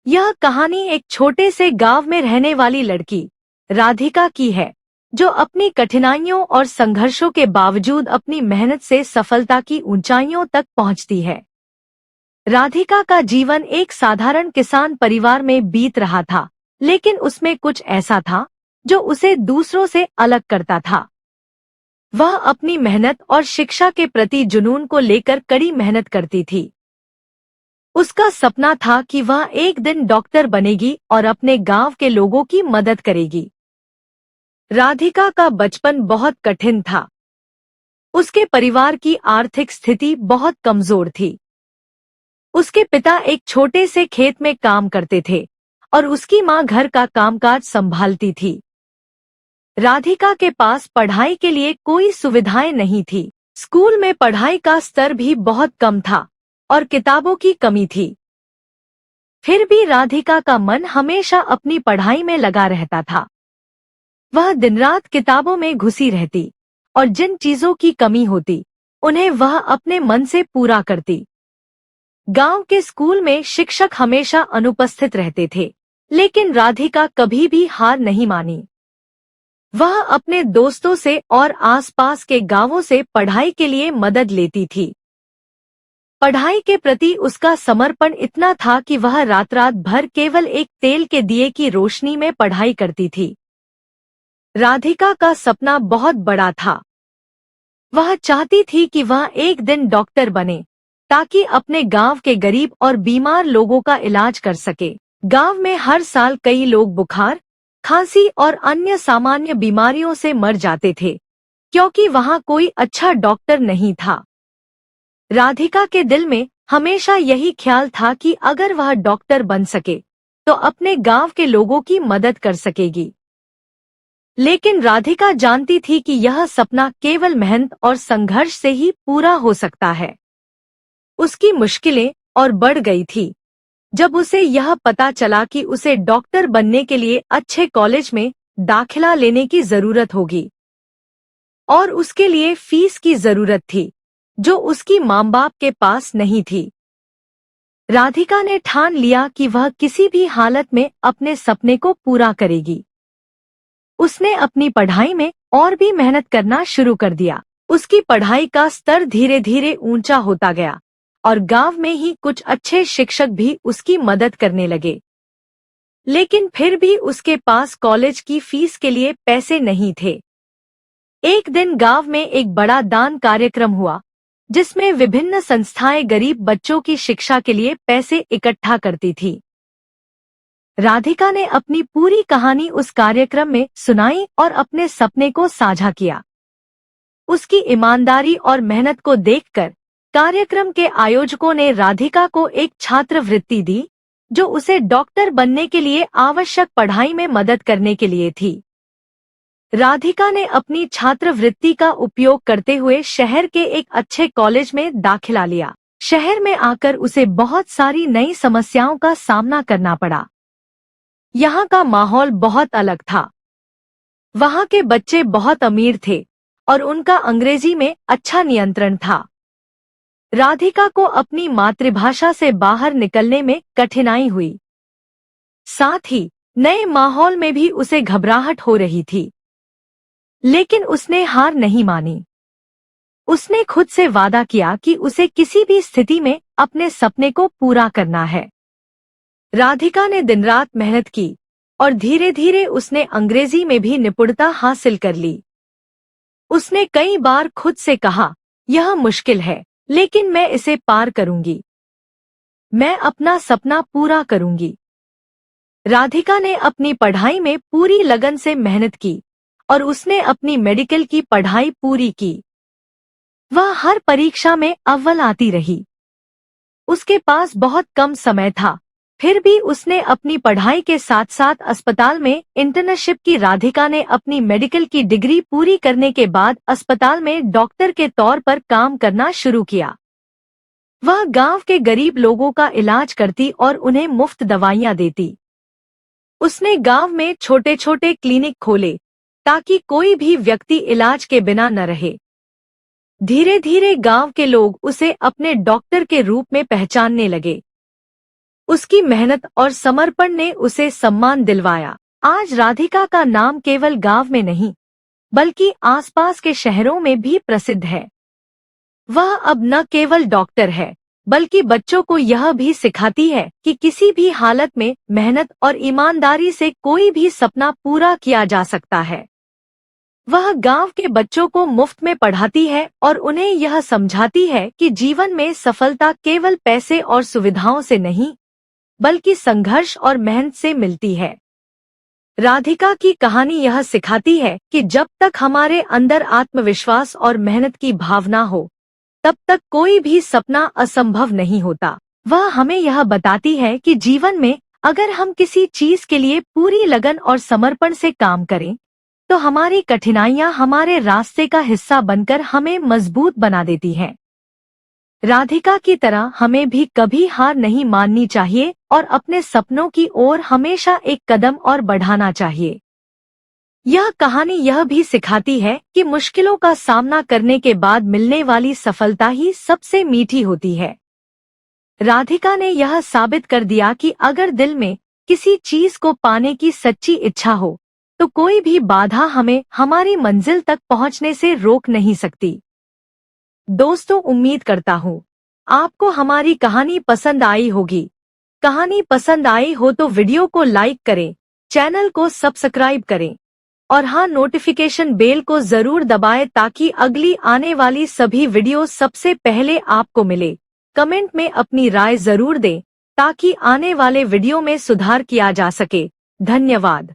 यह कहानी एक छोटे से गांव में रहने वाली लड़की राधिका की है, जो अपनी कठिनाइयों और संघर्षों के बावजूद अपनी मेहनत से सफलता की ऊंचाइयों तक पहुंचती है। राधिका का जीवन एक साधारण किसान परिवार में बीत रहा था, लेकिन उसमें कुछ ऐसा था जो उसे दूसरों से अलग करता था। वह अपनी मेहनत और शिक्षा के प्रति जुनून को लेकर कड़ी मेहनत करती थी। उसका सपना था कि वह एक दिन डॉक्टर बनेगी और अपने गांव के लोगों की मदद करेगी। राधिका का बचपन बहुत कठिन था। उसके परिवार की आर्थिक स्थिति बहुत कमजोर थी। उसके पिता एक छोटे से खेत में काम करते थे और उसकी मां घर का कामकाज संभालती थी। राधिका के पास पढ़ाई के लिए कोई सुविधाएं नहीं थी। स्कूल में पढ़ाई का स्तर भी बहुत कम था और किताबों की कमी थी। फिर भी राधिका का मन हमेशा अपनी पढ़ाई में लगा रहता था। वह दिन रात किताबों में घुसी रहती और जिन चीजों की कमी होती उन्हें वह अपने मन से पूरा करती। गांव के स्कूल में शिक्षक हमेशा अनुपस्थित रहते थे, लेकिन राधिका कभी भी हार नहीं मानी। वह अपने दोस्तों से और आसपास के गांवों से पढ़ाई के लिए मदद लेती थी। पढ़ाई के प्रति उसका समर्पण इतना था कि वह रात रात भर केवल एक तेल के दिए की रोशनी में पढ़ाई करती थी। राधिका का सपना बहुत बड़ा था। वह चाहती थी कि वह एक दिन डॉक्टर बने, ताकि अपने गांव के गरीब और बीमार लोगों का इलाज कर सके। गांव में हर साल कई लोग बुखार, खांसी और अन्य सामान्य बीमारियों से मर जाते थे, क्योंकि वहां कोई अच्छा डॉक्टर नहीं था। राधिका के दिल में हमेशा यही ख्याल था कि अगर वह डॉक्टर बन सके तो अपने गांव के लोगों की मदद कर सकेगी। लेकिन राधिका जानती थी कि यह सपना केवल मेहनत और संघर्ष से ही पूरा हो सकता है। उसकी मुश्किलें और बढ़ गई थी जब उसे यह पता चला कि उसे डॉक्टर बनने के लिए अच्छे कॉलेज में दाखिला लेने की जरूरत होगी और उसके लिए फीस की जरूरत थी, जो उसकी माँ बाप के पास नहीं थी। राधिका ने ठान लिया कि वह किसी भी हालत में अपने सपने को पूरा करेगी। उसने अपनी पढ़ाई में और भी मेहनत करना शुरू कर दिया। उसकी पढ़ाई का स्तर धीरे धीरे ऊंचा होता गया और गांव में ही कुछ अच्छे शिक्षक भी उसकी मदद करने लगे। लेकिन फिर भी उसके पास कॉलेज की फीस के लिए पैसे नहीं थे। एक दिन गांव में एक बड़ा दान कार्यक्रम हुआ, जिसमें विभिन्न संस्थाएं गरीब बच्चों की शिक्षा के लिए पैसे इकट्ठा करती थी। राधिका ने अपनी पूरी कहानी उस कार्यक्रम में सुनाई और अपने सपने को साझा किया। उसकी ईमानदारी और मेहनत को देखकर कार्यक्रम के आयोजकों ने राधिका को एक छात्रवृत्ति दी, जो उसे डॉक्टर बनने के लिए आवश्यक पढ़ाई में मदद करने के लिए थी। राधिका ने अपनी छात्रवृत्ति का उपयोग करते हुए शहर के एक अच्छे कॉलेज में दाखिला लिया। शहर में आकर उसे बहुत सारी नई समस्याओं का सामना करना पड़ा। यहाँ का माहौल बहुत अलग था। वहाँ के बच्चे बहुत अमीर थे और उनका अंग्रेजी में अच्छा नियंत्रण था। राधिका को अपनी मातृभाषा से बाहर निकलने में कठिनाई हुई। साथ ही नए माहौल में भी उसे घबराहट हो रही थी, लेकिन उसने हार नहीं मानी। उसने खुद से वादा किया कि उसे किसी भी स्थिति में अपने सपने को पूरा करना है। राधिका ने दिन रात मेहनत की और धीरे धीरे उसने अंग्रेजी में भी निपुणता हासिल कर ली। उसने कई बार खुद से कहा, यह मुश्किल है, लेकिन मैं इसे पार करूंगी। मैं अपना सपना पूरा करूंगी। राधिका ने अपनी पढ़ाई में पूरी लगन से मेहनत की और उसने अपनी मेडिकल की पढ़ाई पूरी की। वह हर परीक्षा में अव्वल आती रही। उसके पास बहुत कम समय था, फिर भी उसने अपनी पढ़ाई के साथ साथ अस्पताल में इंटर्नशिप की। राधिका ने अपनी मेडिकल की डिग्री पूरी करने के बाद अस्पताल में डॉक्टर के तौर पर काम करना शुरू किया। वह गांव के गरीब लोगों का इलाज करती और उन्हें मुफ्त दवाइयां देती। उसने गांव में छोटे छोटे क्लिनिक खोले ताकि कोई भी व्यक्ति इलाज के बिना न रहे। धीरे धीरे गांव के लोग उसे अपने डॉक्टर के रूप में पहचानने लगे। उसकी मेहनत और समर्पण ने उसे सम्मान दिलवाया। आज राधिका का नाम केवल गांव में नहीं, बल्कि आसपास के शहरों में भी प्रसिद्ध है। वह अब न केवल डॉक्टर है, बल्कि बच्चों को यह भी सिखाती है कि किसी भी हालत में मेहनत और ईमानदारी से कोई भी सपना पूरा किया जा सकता है। वह गांव के बच्चों को मुफ्त में पढ़ाती है और उन्हें यह समझाती है कि जीवन में सफलता केवल पैसे और सुविधाओं से नहीं, बल्कि संघर्ष और मेहनत से मिलती है। राधिका की कहानी यह सिखाती है कि जब तक हमारे अंदर आत्मविश्वास और मेहनत की भावना हो, तब तक कोई भी सपना असंभव नहीं होता। वह हमें यह बताती है कि जीवन में अगर हम किसी चीज के लिए पूरी लगन और समर्पण से काम करें, तो हमारी कठिनाइयां हमारे रास्ते का हिस्सा बनकर हमें मजबूत बना देती हैं। राधिका की तरह हमें भी कभी हार नहीं माननी चाहिए और अपने सपनों की ओर हमेशा एक कदम और बढ़ाना चाहिए। यह कहानी यह भी सिखाती है कि मुश्किलों का सामना करने के बाद मिलने वाली सफलता ही सबसे मीठी होती है। राधिका ने यह साबित कर दिया कि अगर दिल में किसी चीज को पाने की सच्ची इच्छा हो, तो कोई भी बाधा हमें हमारी मंजिल तक पहुंचने से रोक नहीं सकती। दोस्तों, उम्मीद करता हूँ आपको हमारी कहानी पसंद आई होगी। कहानी पसंद आई हो तो वीडियो को लाइक करें, चैनल को सब्सक्राइब करें और हाँ, नोटिफिकेशन बेल को जरूर दबाएं ताकि अगली आने वाली सभी वीडियो सबसे पहले आपको मिले। कमेंट में अपनी राय जरूर दें ताकि आने वाले वीडियो में सुधार किया जा सके। धन्यवाद।